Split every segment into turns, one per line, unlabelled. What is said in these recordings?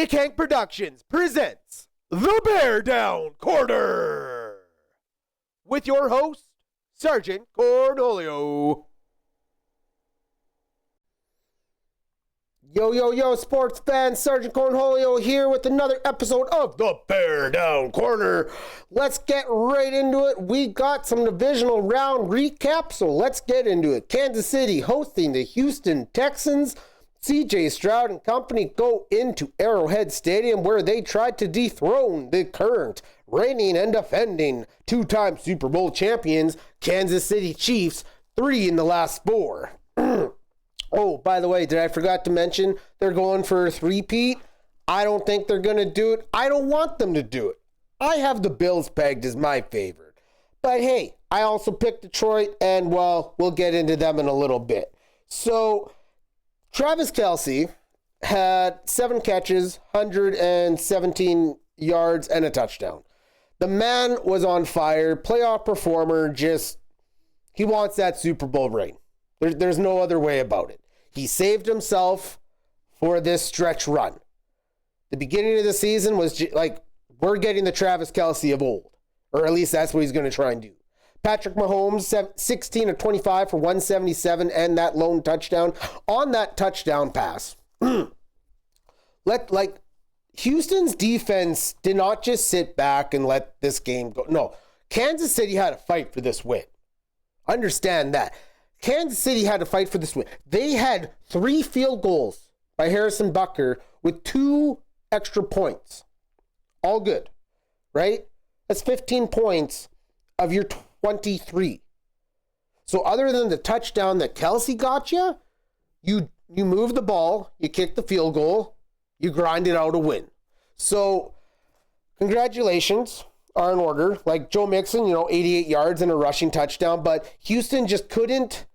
Kick Hank Productions presents the BearDown Corner with your host, Sergeant Cornholio. Yo, sports fans, Sergeant Cornholio here with another episode of the BearDown Corner. Let's get right into it. We got some divisional round recap, so let's get into it. Kansas City hosting the Houston Texans. CJ Stroud and company go into Arrowhead Stadium where they tried to dethrone the current reigning and defending two-time Super Bowl champions, Kansas City Chiefs, 3 in the last 4. Oh, by the way, did I forgot to mention they're going for a three-peat? I don't think they're going to do it. I don't want them to do it. I have the Bills pegged as my favorite. But hey, I also picked Detroit, and well, we'll get into them in a little bit. So Travis Kelce had 7 catches, 117 yards, and a touchdown. The man was on fire, playoff performer, he wants that Super Bowl ring. There's no other way about it. He saved himself for this stretch run. The beginning of the season was we're getting the Travis Kelce of old, or at least that's what he's going to try and do. Patrick Mahomes, 16 of 25 for 177 and that lone touchdown. On that touchdown pass, Houston's defense did not just sit back and let this game go. No, Kansas City had to fight for this win. Understand that. Kansas City had to fight for this win. They had 3 field goals by Harrison Butker with 2 extra points. All good, right? That's 15 points of your 23. So other than the touchdown that Kelce got you move the ball, you kick the field goal, you grind it out a win. So congratulations are in order. Like Joe Mixon, 88 yards and a rushing touchdown, but Houston just couldn't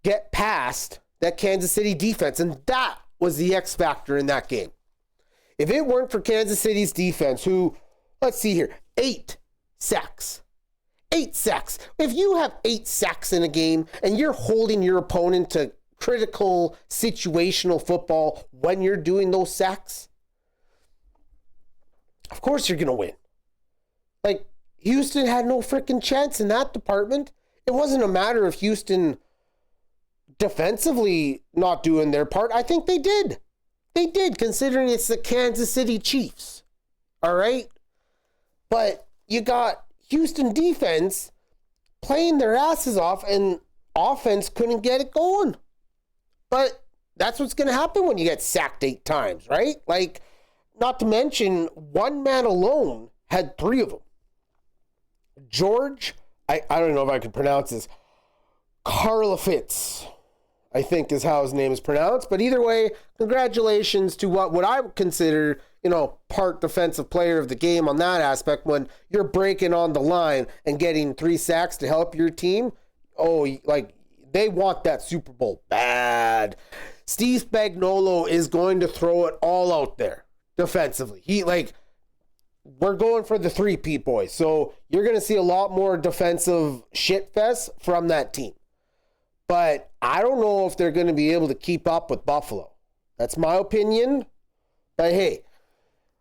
get past that Kansas City defense, and that was the X factor in that game. If it weren't for Kansas City's defense, who, let's see here, 8 sacks. 8 sacks. If you have 8 sacks in a game and you're holding your opponent to critical situational football when you're doing those sacks, of course you're going to win. Like, Houston had no freaking chance in that department. It wasn't a matter of Houston defensively not doing their part. I think they did. They did, considering it's the Kansas City Chiefs. All right? But you got Houston defense playing their asses off, and offense couldn't get it going. But that's what's going to happen when you get sacked 8 times, right? Like, not to mention, one man alone had 3 of them. George, I don't know if I can pronounce this, Karlaftis, I think is how his name is pronounced. But either way, congratulations to what I would consider, part defensive player of the game on that aspect. When you're breaking on the line and getting 3 sacks to help your team, they want that Super Bowl bad. Steve Spagnuolo is going to throw it all out there defensively. We're going for the 3-peat, boys. So you're going to see a lot more defensive shitfest from that team. But I don't know if they're going to be able to keep up with Buffalo. That's my opinion. But hey,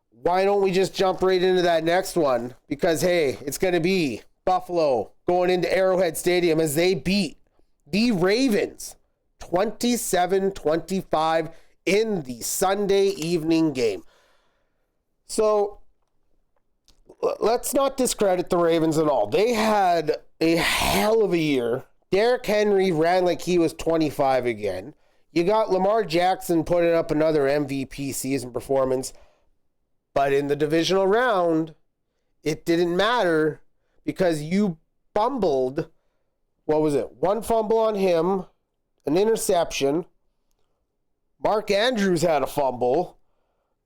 why don't we just jump right into that next one? Because hey, it's going to be Buffalo going into Arrowhead Stadium as they beat the Ravens 27-25 in the Sunday evening game. So let's not discredit the Ravens at all. They had a hell of a year. Derrick Henry ran like he was 25 again. You got Lamar Jackson putting up another MVP season performance. But in the divisional round, it didn't matter because you fumbled, 1 fumble on him, an interception. Mark Andrews had a fumble.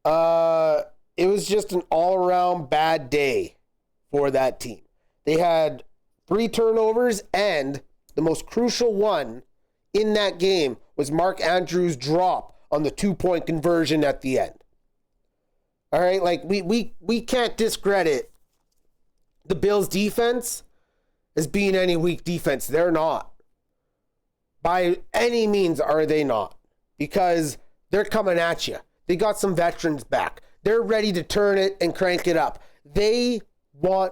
It was just an all-around bad day for that team. They had 3 turnovers, and the most crucial one in that game was Mark Andrews' drop on the 2-point conversion at the end. All right, we can't discredit the Bills' defense as being any weak defense. They're not. By any means are they not. Because they're coming at you. They got some veterans back. They're ready to turn it and crank it up. They want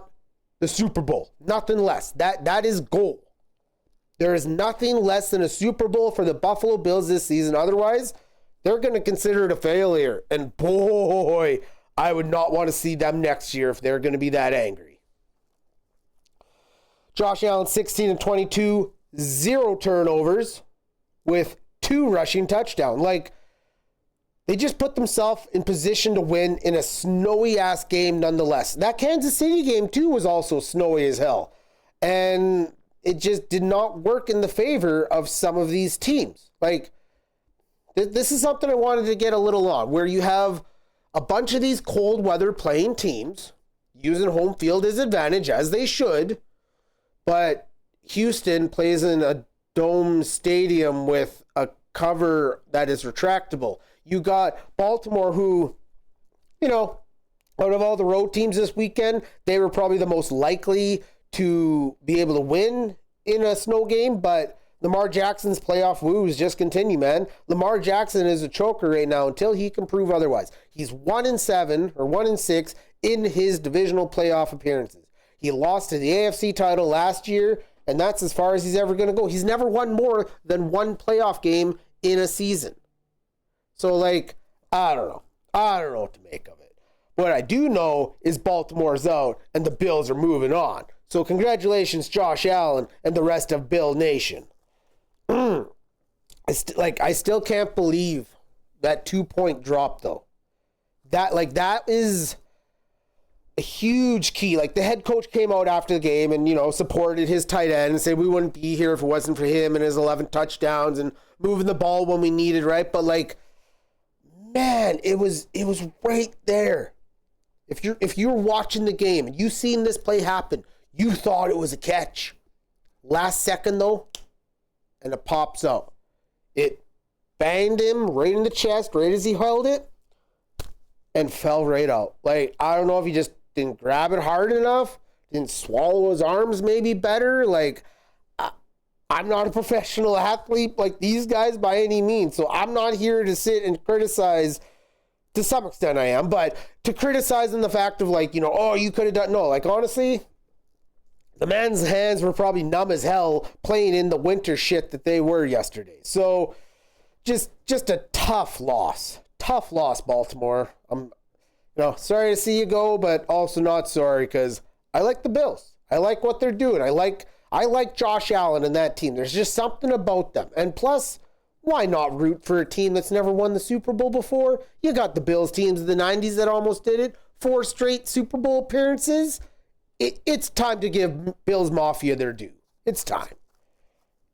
the Super Bowl, nothing less. That is goal. There is nothing less than a Super Bowl for the Buffalo Bills this season. Otherwise, they're going to consider it a failure. And boy, I would not want to see them next year if they're going to be that angry. Josh Allen, 16 and 22, 0 turnovers with 2 rushing touchdowns. Like, they just put themselves in position to win in a snowy-ass game nonetheless. That Kansas City game, too, was also snowy as hell. And it just did not work in the favor of some of these teams. Like, this is something I wanted to get a little on, where you have a bunch of these cold weather playing teams using home field as advantage, as they should, but Houston plays in a dome stadium with a cover that is retractable. You got Baltimore, who, you know, out of all the road teams this weekend, they were probably the most likely to be able to win in a snow game, but Lamar Jackson's playoff woes just continue, man. Lamar Jackson is a choker right now until he can prove otherwise. He's 1-7 or 1-6 in his divisional playoff appearances. He lost to the AFC title last year, and that's as far as he's ever going to go. He's never won more than 1 playoff game in a season. So, like, I don't know. I don't know what to make of it. What I do know is Baltimore's out and the Bills are moving on. So congratulations, Josh Allen and the rest of Bill Nation. I still can't believe that 2-point drop, though. That is a huge key. Like, the head coach came out after the game and, you know, supported his tight end and said we wouldn't be here if it wasn't for him and his 11 touchdowns and moving the ball when we needed, right? But, like, man, it was right there. If you're watching the game and you seen this play happen, you thought it was a catch. Last second, though, and it pops out. It banged him right in the chest, right as he held it, and fell right out. Like, I don't know if he just didn't grab it hard enough, didn't swallow his arms maybe better. Like, I'm not a professional athlete like these guys by any means, so I'm not here to sit and criticize. To some extent I am, but to criticize in the fact of, like, you know, oh, you could have done, no, like, honestly, the man's hands were probably numb as hell playing in the winter shit that they were yesterday. So just a tough loss, Baltimore. I'm, sorry to see you go, but also not sorry, because I like the Bills. I like what they're doing. I like Josh Allen and that team. There's just something about them. And plus, why not root for a team that's never won the Super Bowl before? You got the Bills teams of the 90s that almost did it. 4 straight Super Bowl appearances. It's time to give Bills Mafia their due. It's time.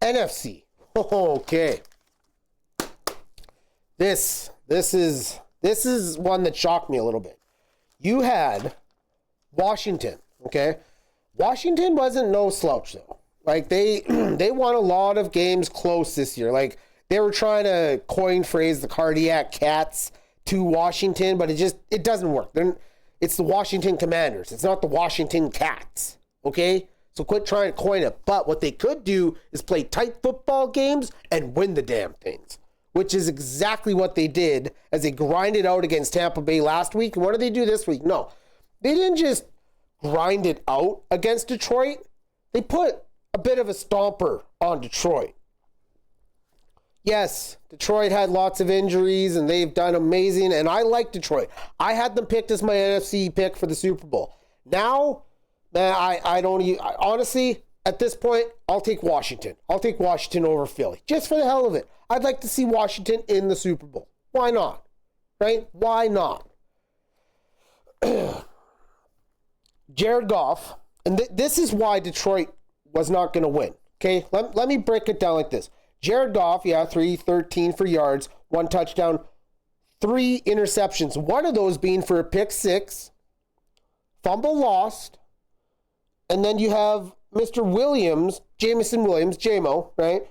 NFC. Okay. This is one that shocked me a little bit. You had Washington, okay? Washington wasn't no slouch, though. Like, they won a lot of games close this year. Like, they were trying to coin phrase the cardiac cats to Washington, but it doesn't work. It's the Washington Commanders. It's not the Washington Cats, okay? So quit trying to coin it. But what they could do is play tight football games and win the damn things, which is exactly what they did as they grinded out against Tampa Bay last week. And what did they do this week? No, they didn't just grind it out against Detroit. They put a bit of a stomper on Detroit. Yes, Detroit had lots of injuries, and they've done amazing, and I like Detroit. I had them picked as my NFC pick for the Super Bowl. Now, man, I don't even, honestly, at this point, I'll take Washington. I'll take Washington over Philly, just for the hell of it. I'd like to see Washington in the Super Bowl. Why not? Right? Why not? Jared Goff, and this is why Detroit was not going to win. Okay, let me break it down like this. Jared Goff, 313 for yards, 1 touchdown, 3 interceptions. One of those being for a pick 6, fumble lost, and then you have Mr. Williams, Jameson Williams, JMO, right?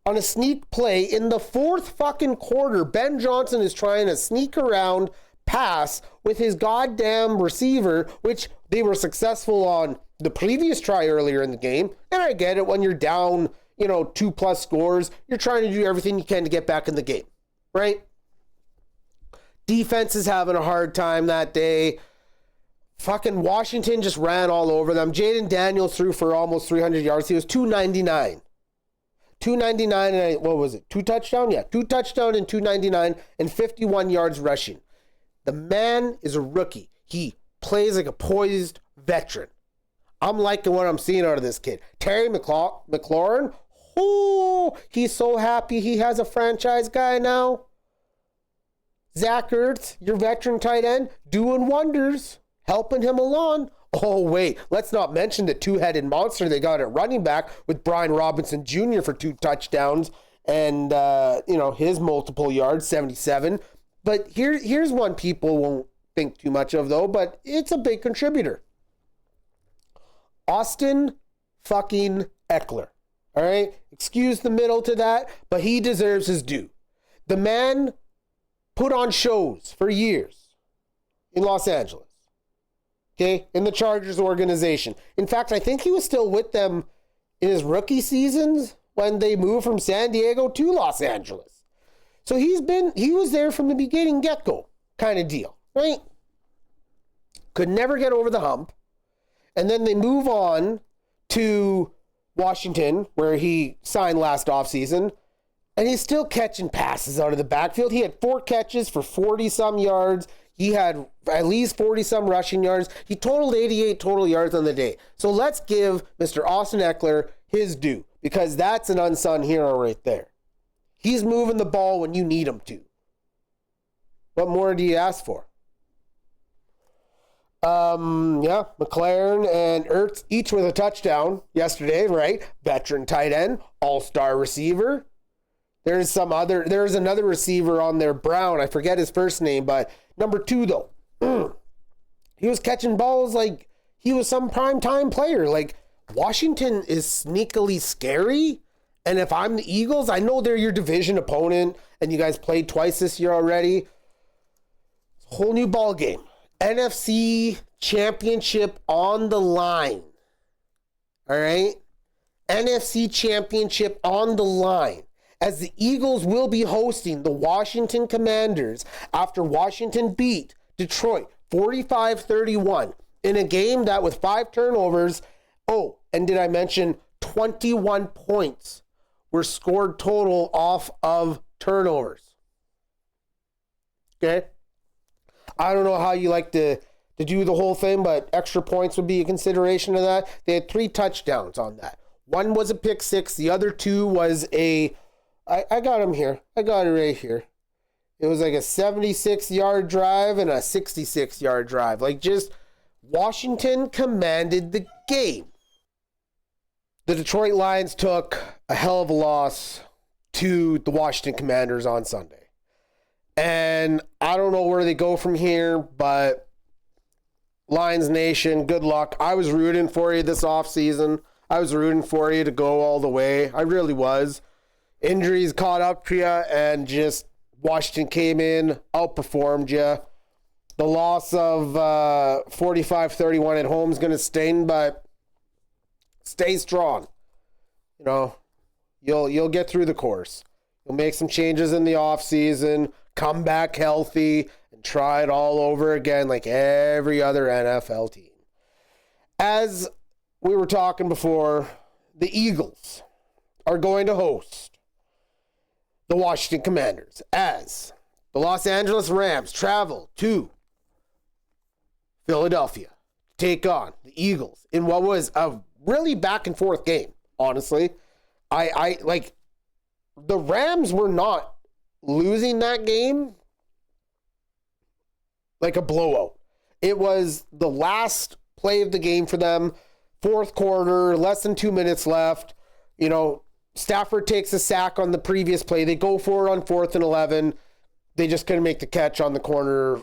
On a sneak play in the 4th fucking quarter. Ben Johnson is trying to sneak around pass with his goddamn receiver, which they were successful on the previous try earlier in the game. And I get it, when you're down, 2+ scores, you're trying to do everything you can to get back in the game, right? Defense is having a hard time that day. Fucking Washington just ran all over them. Jaden Daniels threw for almost 300 yards. He was 299. 299 and what was it? 2 touchdowns? Yeah, 2 touchdowns and 299 and 51 yards rushing. The man is a rookie. He plays like a poised veteran. I'm liking what I'm seeing out of this kid. Terry McLaurin, oh, he's so happy he has a franchise guy now. Zach Ertz, your veteran tight end, doing wonders, helping him along. Oh, wait, let's not mention the two-headed monster they got at running back with Brian Robinson Jr. for 2 touchdowns and, his multiple yards, 77. But here's one people won't think too much of, though, but it's a big contributor. Austin fucking Eckler. All right? Excuse the middle to that, but he deserves his due. The man put on shows for years in Los Angeles. Okay? In the Chargers organization. In fact, I think he was still with them in his rookie seasons when they moved from San Diego to Los Angeles. So he was there from the beginning, get-go kind of deal, right? Could never get over the hump. And then they move on to Washington, where he signed last offseason, and he's still catching passes out of the backfield. He had 4 catches for 40-some yards. He had at least 40-some rushing yards. He totaled 88 total yards on the day. So let's give Mr. Austin Eckler his due, because that's an unsung hero right there. He's moving the ball when you need him to. What more do you ask for? McLaren and Ertz each with a touchdown yesterday, right? Veteran tight end, all-star receiver. There's another receiver on there, Brown. I forget his first name, but number 2, though. He was catching balls like he was some primetime player. Like, Washington is sneakily scary. And if I'm the Eagles, I know they're your division opponent, and you guys played twice this year already. It's a whole new ball game. NFC Championship on the line. All right? NFC Championship on the line. As the Eagles will be hosting the Washington Commanders after Washington beat Detroit 45-31 in a game that with 5 turnovers. Oh, and did I mention 21 points were scored total off of turnovers? Okay? I don't know how you like to do the whole thing, but extra points would be a consideration of that. They had 3 touchdowns on that. One was a pick 6. The other 2 was I got them here. I got it right here. It was like a 76-yard drive and a 66-yard drive. Like, just Washington commanded the game. The Detroit Lions took a hell of a loss to the Washington Commanders on Sunday. And I don't know where they go from here, but Lions Nation, good luck. I was rooting for you this offseason. I was rooting for you to go all the way. I really was. Injuries caught up to you, and just Washington came in, outperformed you. The loss of 45-31 at home is going to sting, but stay strong. You know, you'll get through the course. You'll make some changes in the offseason, come back healthy, and try it all over again like every other NFL team. As we were talking before, the Eagles are going to host the Washington Commanders as the Los Angeles Rams travel to Philadelphia to take on the Eagles in what was a really back and forth game, honestly. I like, the Rams were not losing that game like a blowout. It was the last play of the game for them, 4th quarter, less than 2 minutes left. You know, Stafford takes a sack on the previous play. They go for it on 4th and 11. They just couldn't make the catch on the corner,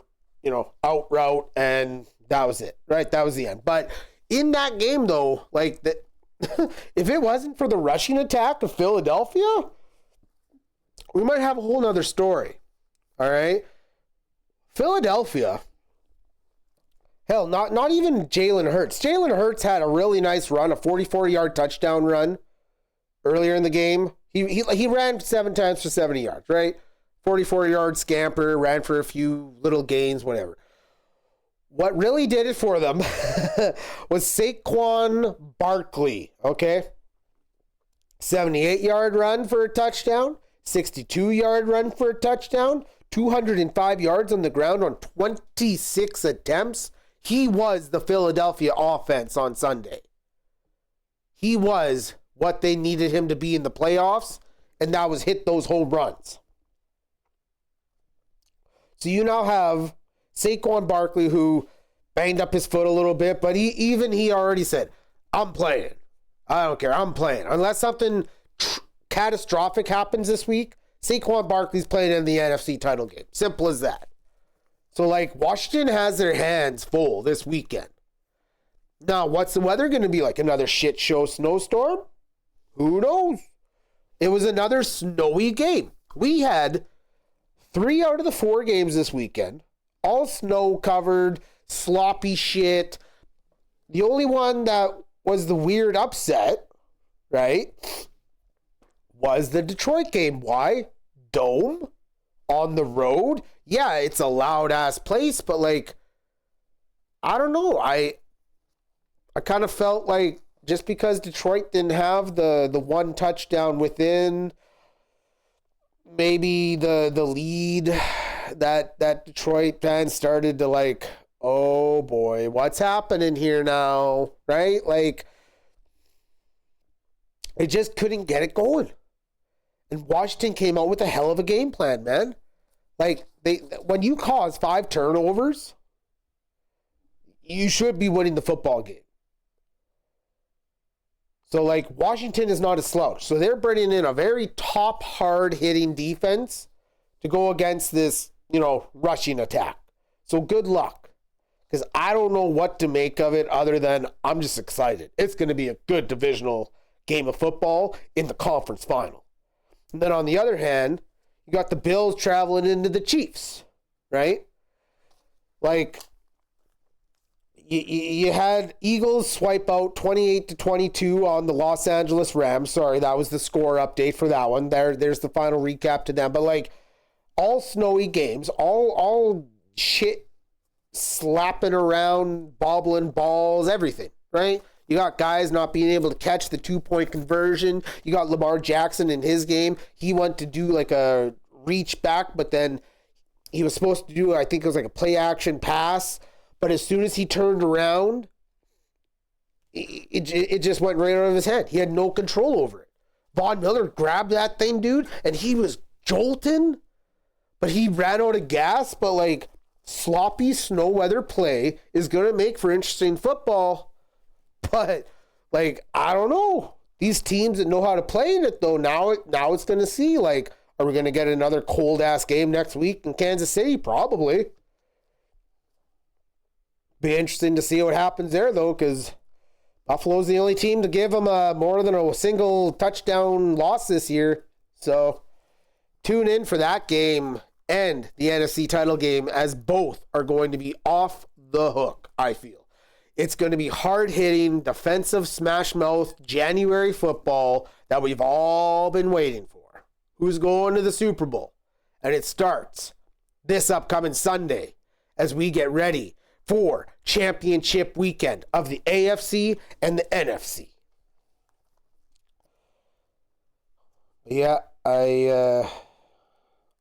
out route, and that was it, right? That was the end. But in that game, though, like, if it wasn't for the rushing attack of Philadelphia, we might have a whole nother story, all right? Philadelphia, hell, not even Jalen Hurts. Jalen Hurts had a really nice run, a 44-yard touchdown run earlier in the game. He ran 7 times for 70 yards, right? 44-yard scamper, ran for a few little gains, whatever. What really did it for them was Saquon Barkley, okay? 78-yard run for a touchdown, 62-yard run for a touchdown, 205 yards on the ground on 26 attempts. He was the Philadelphia offense on Sunday. He was what they needed him to be in the playoffs, and that was hit those home runs. So you now have Saquon Barkley, who banged up his foot a little bit, but he already said, I'm playing. I don't care. I'm playing. Unless something catastrophic happens this week, Saquon Barkley's playing in the NFC title game. Simple as that. So, like, Washington has their hands full this weekend. Now, what's the weather going to be like? Another shit show snowstorm? Who knows? It was another snowy game. We had 3 out of the 4 games this weekend. All snow covered, sloppy shit. The only one that was the weird upset, right, was the Detroit game. Why? Dome? On the road? Yeah, it's a loud-ass place, but, like, I don't know. I kind of felt like just because Detroit didn't have the one touchdown within maybe the lead, that Detroit fans started to like, oh boy, what's happening here now, right? Like, they just couldn't get it going. And Washington came out with a hell of a game plan, man. Like, when you cause 5 turnovers, you should be winning the football game. So, like, Washington is not a slouch. So they're bringing in a very top, hard-hitting defense to go against this, rushing attack. So good luck. Because I don't know what to make of it other than I'm just excited. It's going to be a good divisional game of football in the conference final. And then on the other hand, you got the Bills traveling into the Chiefs, right? Like, you had Eagles swipe out 28-22 on the Los Angeles Rams. Sorry, that was the score update for that one. There's the final recap to them. But, like, all snowy games, all shit slapping around, bobbling balls, everything, right? You got guys not being able to catch the 2-point conversion. You got Lamar Jackson in his game. He went to do like a reach back, but then he was supposed to do, I think it was like a play action pass. But as soon as he turned around, it just went right out of his hand. He had no control over it. Von Miller grabbed that thing, dude, and he was jolting, but he ran out of gas. But like, sloppy snow weather play is going to make for interesting football. But, like, I don't know. These teams that know how to play in it, though, now it's going to see, like, are we going to get another cold-ass game next week in Kansas City? Probably. Be interesting to see what happens there, though, because Buffalo's the only team to give them more than a single touchdown loss this year. So, tune in for that game and the NFC title game, as both are going to be off the hook, I feel. It's going to be hard-hitting, defensive smash-mouth January football that we've all been waiting for. Who's going to the Super Bowl? And it starts this upcoming Sunday as we get ready for championship weekend of the AFC and the NFC. Yeah,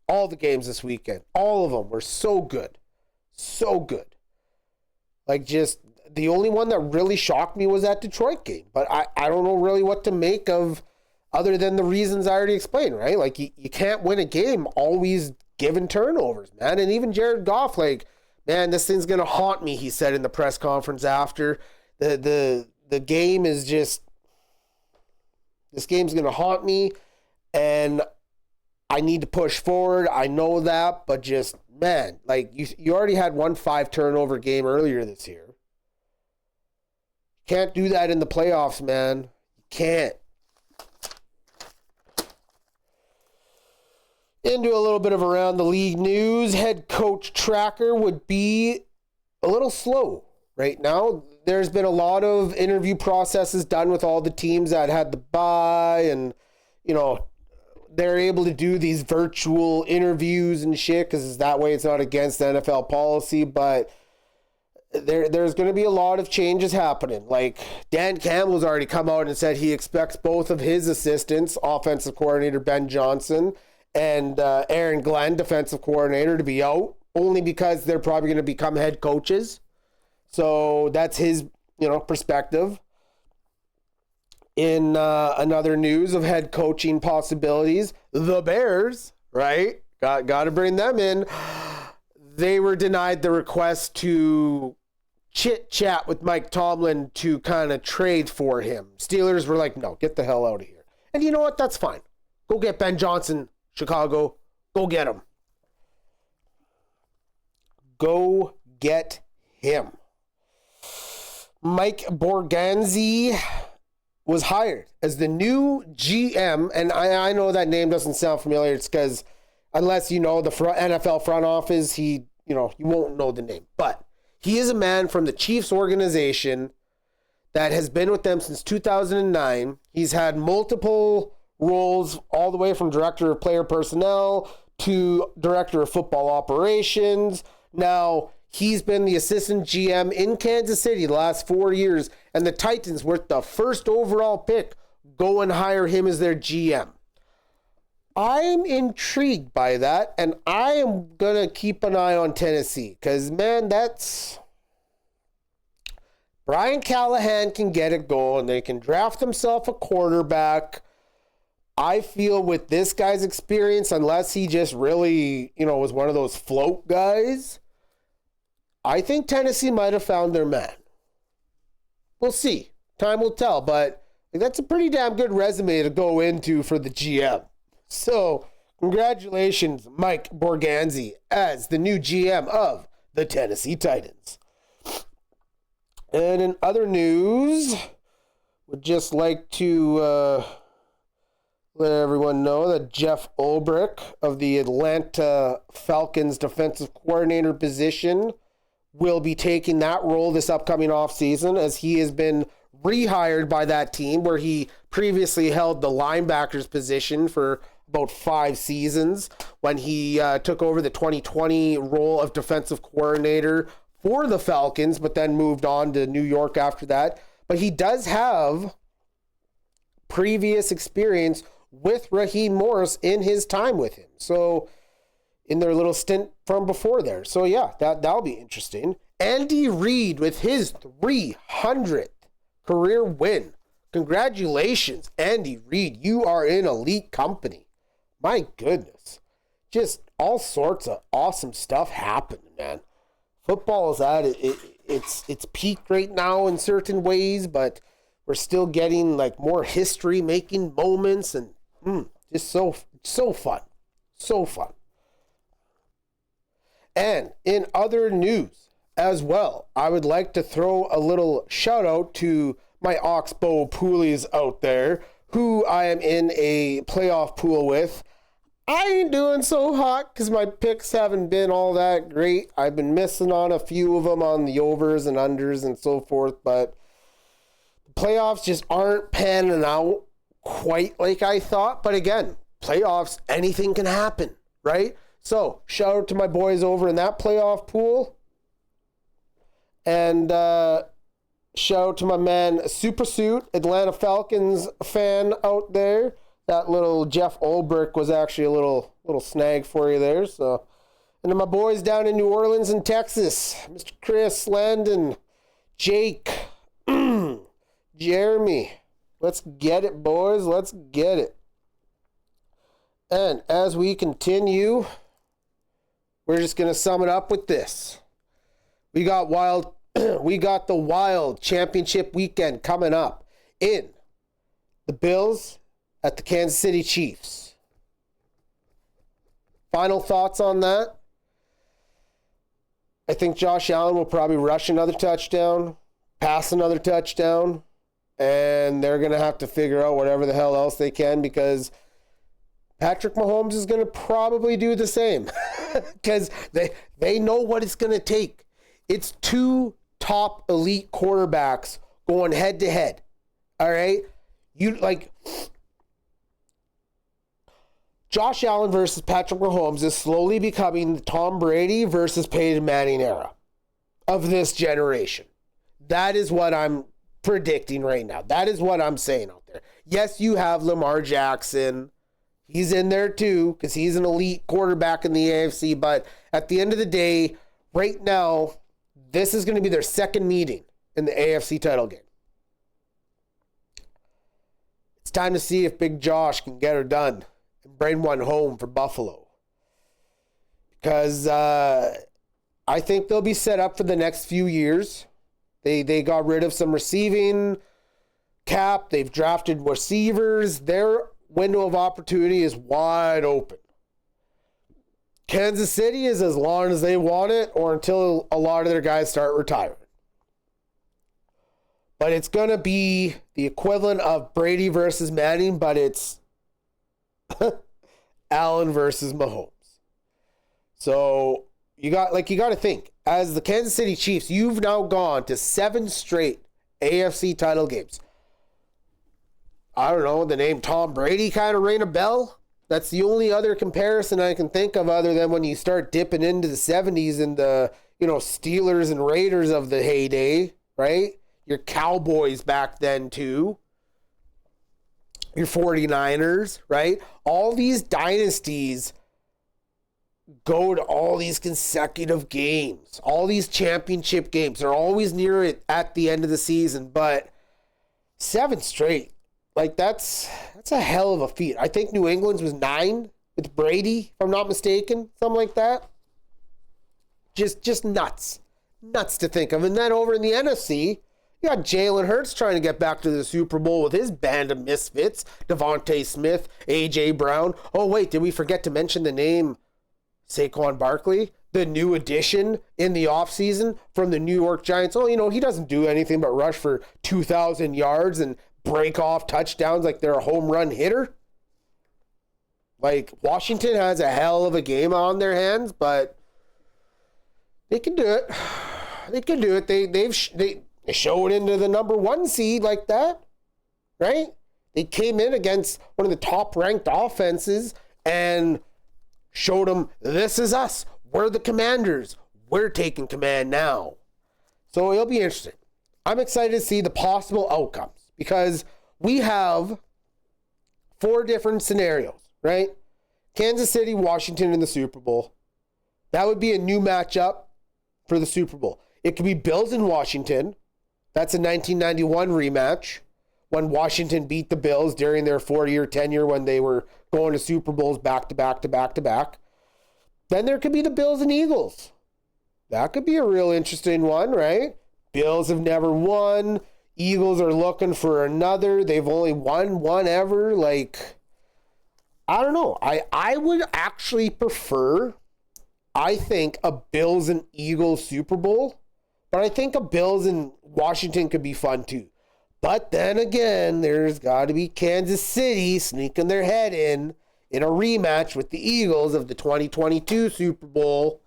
all the games this weekend, all of them were so good. So good. Like, just the only one that really shocked me was that Detroit game. But I don't know really what to make of other than the reasons I already explained, right? Like, you can't win a game always giving turnovers, man. And even Jared Goff, like, man, this thing's going to haunt me, he said in the press conference after. The game is just, this game's going to haunt me, and I need to push forward. I know that, but just, man, like, you already had one 5-turnover game earlier this year. Can't do that in the playoffs, man. You can't. Into a little bit of around the league news. Head coach Tracker would be a little slow right now. There's been a lot of interview processes done with all the teams that had the bye, and, they're able to do these virtual interviews and shit because that way it's not against NFL policy, but there's going to be a lot of changes happening. Like Dan Campbell's already come out and said he expects both of his assistants, offensive coordinator Ben Johnson and Aaron Glenn, defensive coordinator, to be out, only because they're probably going to become head coaches. So that's his, perspective. In another news of head coaching possibilities, the Bears, right? Got to bring them in. They were denied the request to chit-chat with Mike Tomlin to kind of trade for him. Steelers were like, no, get the hell out of here. And you know what? That's fine. Go get Ben Johnson, Chicago. Go get him. Go get him. Mike Borganzi was hired as the new GM, and I know that name doesn't sound familiar. It's because unless you know the NFL front office, you won't know the name. But he is a man from the Chiefs organization that has been with them since 2009. He's had multiple roles, all the way from director of player personnel to director of football operations. Now, he's been the assistant GM in Kansas City the last 4 years, and the Titans, with the first overall pick, go and hire him as their GM. I'm intrigued by that, and I am going to keep an eye on Tennessee because, man, that's... Brian Callahan can get it going. They can draft himself a quarterback. I feel with this guy's experience, unless he just really, was one of those float guys, I think Tennessee might have found their man. We'll see. Time will tell, but that's a pretty damn good resume to go into for the GM. So, congratulations, Mike Borganzi, as the new GM of the Tennessee Titans. And in other news, would just like to let everyone know that Jeff Ulbrich of the Atlanta Falcons defensive coordinator position will be taking that role this upcoming offseason, as he has been rehired by that team where he previously held the linebackers position for about 5 seasons when he took over the 2020 role of defensive coordinator for the Falcons, but then moved on to New York after that. But he does have previous experience with Raheem Morris in his time with him. So in their little stint from before there. So yeah, that'll be interesting. Andy Reid with his 300th career win. Congratulations, Andy Reid. You are in elite company. My goodness. Just all sorts of awesome stuff happening, man. Football is at it's peaked right now in certain ways, but we're still getting like more history making moments and just so fun. So fun. And in other news as well, I would like to throw a little shout out to my Oxbow poolies out there, who I am in a playoff pool with. I ain't doing so hot because my picks haven't been all that great. I've been missing on a few of them on the overs and unders and so forth, but the playoffs just aren't panning out quite like I thought. But again, playoffs, anything can happen, right? So, shout out to my boys over in that playoff pool. And shout out to my man, Super Suit, Atlanta Falcons fan out there. That little Jeff Ulbrich was actually a little snag for you there. So, and then my boys down in New Orleans and Texas, Mr. Chris, Landon, Jake, Jeremy. Let's get it, boys. Let's get it. And as we continue, we're just going to sum it up with this. We got the Wild Championship weekend coming up in the Bills at the Kansas City Chiefs. Final thoughts on that? I think Josh Allen will probably rush another touchdown, pass another touchdown, and they're going to have to figure out whatever the hell else they can, because Patrick Mahomes is going to probably do the same because they know what it's going to take. It's 2 top elite quarterbacks going head to head. All right? Josh Allen versus Patrick Mahomes is slowly becoming the Tom Brady versus Peyton Manning era of this generation. That is what I'm predicting right now. That is what I'm saying out there. Yes, you have Lamar Jackson. He's in there too because he's an elite quarterback in the AFC. But at the end of the day, right now, this is going to be their second meeting in the AFC title game. It's time to see if Big Josh can get her done and bring one home for Buffalo. Because I think they'll be set up for the next few years. They got rid of some receiving cap. They've drafted receivers. Their window of opportunity is wide open. Kansas City is as long as they want it or until a lot of their guys start retiring. But it's going to be the equivalent of Brady versus Manning, but it's Allen versus Mahomes. So you got to think, as the Kansas City Chiefs, you've now gone to 7 straight AFC title games. I don't know, the name Tom Brady kind of rang a bell. That's the only other comparison I can think of other than when you start dipping into the 70s and the, Steelers and Raiders of the heyday, right? Your Cowboys back then too. Your 49ers, right? All these dynasties go to all these consecutive games. All these championship games. They're always near it at the end of the season, but 7 straight. Like, that's a hell of a feat. I think New England's was 9 with Brady, if I'm not mistaken. Something like that. Just nuts. Nuts to think of. And then over in the NFC, you got Jalen Hurts trying to get back to the Super Bowl with his band of misfits. Devontae Smith, A.J. Brown. Oh, wait, did we forget to mention the name Saquon Barkley? The new addition in the offseason from the New York Giants. Oh, he doesn't do anything but rush for 2,000 yards and break off touchdowns like they're a home run hitter. Like, Washington has a hell of a game on their hands, but they can do it. They can do it. They showed into the number 1 seed like that, right? They came in against one of the top ranked offenses and showed them, this is us. We're the Commanders. We're taking command now. So it'll be interesting. I'm excited to see the possible outcomes. Because we have 4 different scenarios, right? Kansas City, Washington in the Super Bowl. That would be a new matchup for the Super Bowl. It could be Bills in Washington. That's a 1991 rematch when Washington beat the Bills during their 4-year tenure when they were going to Super Bowls back to back to back to back. Then there could be the Bills and Eagles. That could be a real interesting one, right? Bills have never won. Eagles are looking for another. They've only won one ever. Like, I don't know. I would actually prefer, I think, a Bills and Eagles Super Bowl. But I think a Bills and Washington could be fun too. But then again, there's got to be Kansas City sneaking their head in a rematch with the Eagles of the 2022 Super Bowl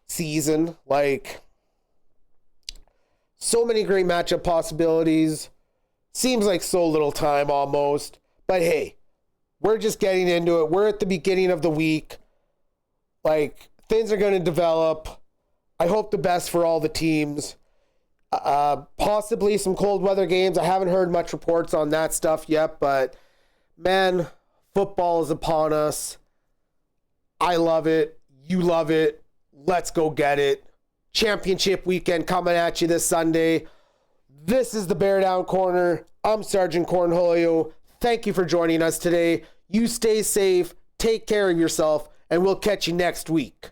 season. Like, so many great matchup possibilities. Seems like so little time almost. But hey, we're just getting into it. We're at the beginning of the week. Like, things are going to develop. I hope the best for all the teams. Possibly some cold weather games. I haven't heard much reports on that stuff yet. But, man, football is upon us. I love it. You love it. Let's go get it. Championship weekend coming at you this Sunday. This is the BearDown Corner. I'm Sergeant Cornholio. Thank you for joining us today. You stay safe, take care of yourself, and we'll catch you next week.